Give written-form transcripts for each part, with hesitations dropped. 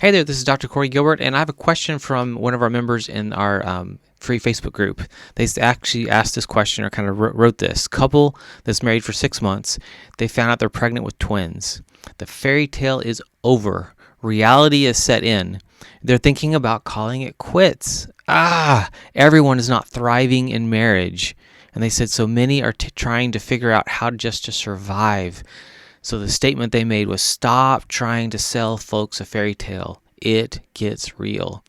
Hey there, this is Dr. Corey Gilbert, and I have a question from one of our members in our free Facebook group. They actually asked this question, or kind of wrote this. Couple that's married for 6 months, they found out they're pregnant with twins. The fairy tale is over. Reality is set in. They're thinking about calling it quits. Everyone is not thriving in marriage. And they said so many are trying to figure out how just to survive. So the statement they made was, stop trying to sell folks a fairy tale. It gets real.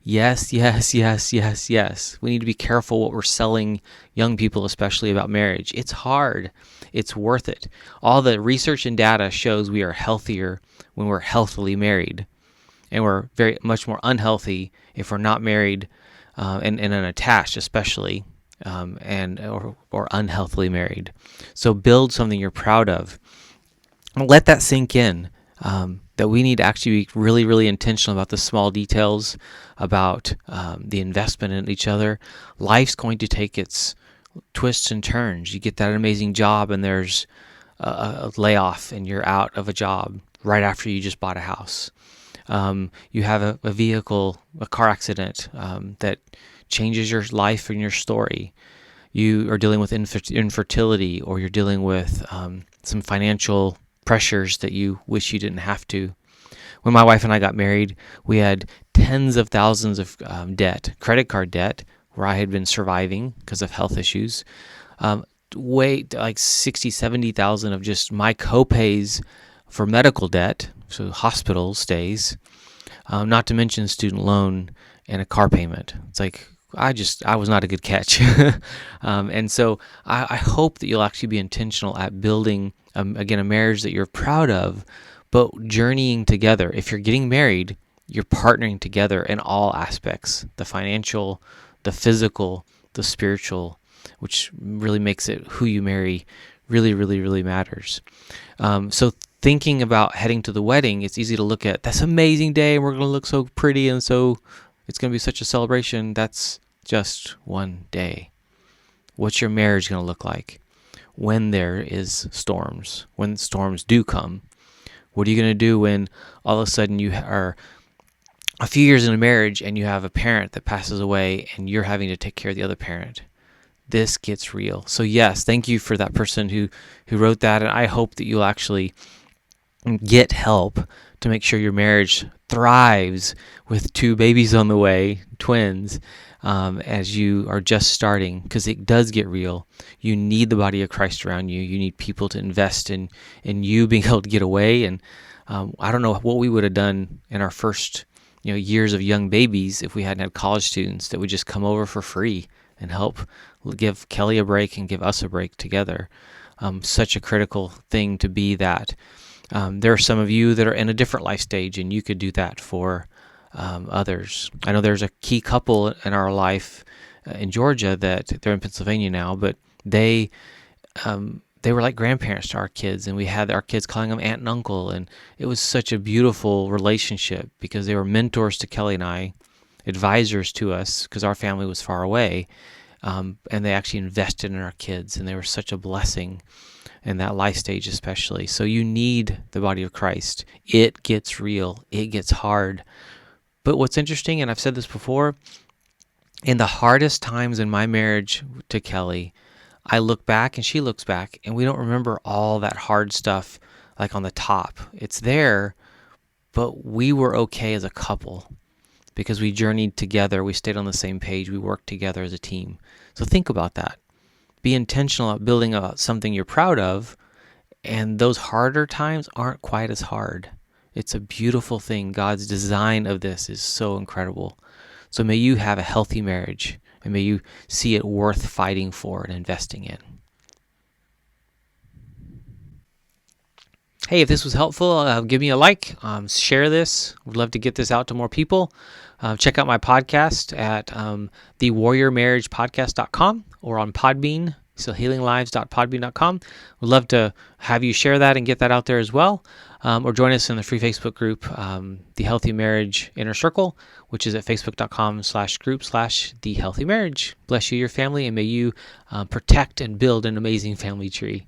Yes, yes, yes, yes, yes. We need to be careful what we're selling young people, especially about marriage. It's hard. It's worth it. All the research and data shows we are healthier when we're healthily married. And we're very much more unhealthy if we're not married and unattached, especially, or unhealthily married. So build something you're proud of. Let that sink in, that we need to actually be really, really intentional about the small details, about the investment in each other. Life's going to take its twists and turns. You get that amazing job and there's a layoff and you're out of a job right after you just bought a house. You have a vehicle, a car accident that changes your life and your story. You are dealing with infertility, or you're dealing with some financial pressures that you wish you didn't have to. When my wife and I got married, we had tens of thousands of debt, credit card debt, where I had been surviving because of health issues. Like 60, 70,000 of just my co-pays for medical debt, so hospital stays, not to mention student loan and a car payment. It's like, I was not a good catch. And so I hope that you'll actually be intentional at building, again, a marriage that you're proud of, but journeying together. If you're getting married, you're partnering together in all aspects, the financial, the physical, the spiritual, which really makes it who you marry really, really, really matters. So thinking about heading to the wedding, it's easy to look at, this amazing day, and we're going to look so pretty, and so it's going to be such a celebration. That's just one day. What's your marriage going to look like when there is storms, when storms do come? What are you going to do when all of a sudden you are a few years into marriage and you have a parent that passes away and you're having to take care of the other parent? This gets real. So yes, thank you for that person who wrote that, and I hope that you'll actually get help to make sure your marriage thrives with 2 babies on the way, twins, as you are just starting, because it does get real. You need the body of Christ around you. You need people to invest in you being able to get away. And I don't know what we would have done in our first years of young babies if we hadn't had college students that would just come over for free and help give Kelly a break and give us a break together. Such a critical thing to be that. There are some of you that are in a different life stage, and you could do that for others. I know there's a key couple in our life in Georgia that they're in Pennsylvania now, but they were like grandparents to our kids, and we had our kids calling them aunt and uncle, and it was such a beautiful relationship because they were mentors to Kelly and I, advisors to us because our family was far away, and they actually invested in our kids, and they were such a blessing in that life stage especially. So you need the body of Christ. It gets real. It gets hard. But what's interesting, and I've said this before, in the hardest times in my marriage to Kelly, I look back and she looks back, and we don't remember all that hard stuff like on the top. It's there, but we were okay as a couple because we journeyed together. We stayed on the same page. We worked together as a team. So think about that. Be intentional about building something you're proud of, and those harder times aren't quite as hard. It's a beautiful thing. God's design of this is so incredible. So may you have a healthy marriage, and may you see it worth fighting for and investing in. Hey, if this was helpful, give me a like, share this. We'd love to get this out to more people. Check out my podcast at thewarriormarriagepodcast.com or on Podbean, so healinglives.podbean.com. We'd love to have you share that and get that out there as well. Or join us in the free Facebook group, The Healthy Marriage Inner Circle, which is at facebook.com/group/The Healthy Marriage. Bless you, your family, and may you protect and build an amazing family tree.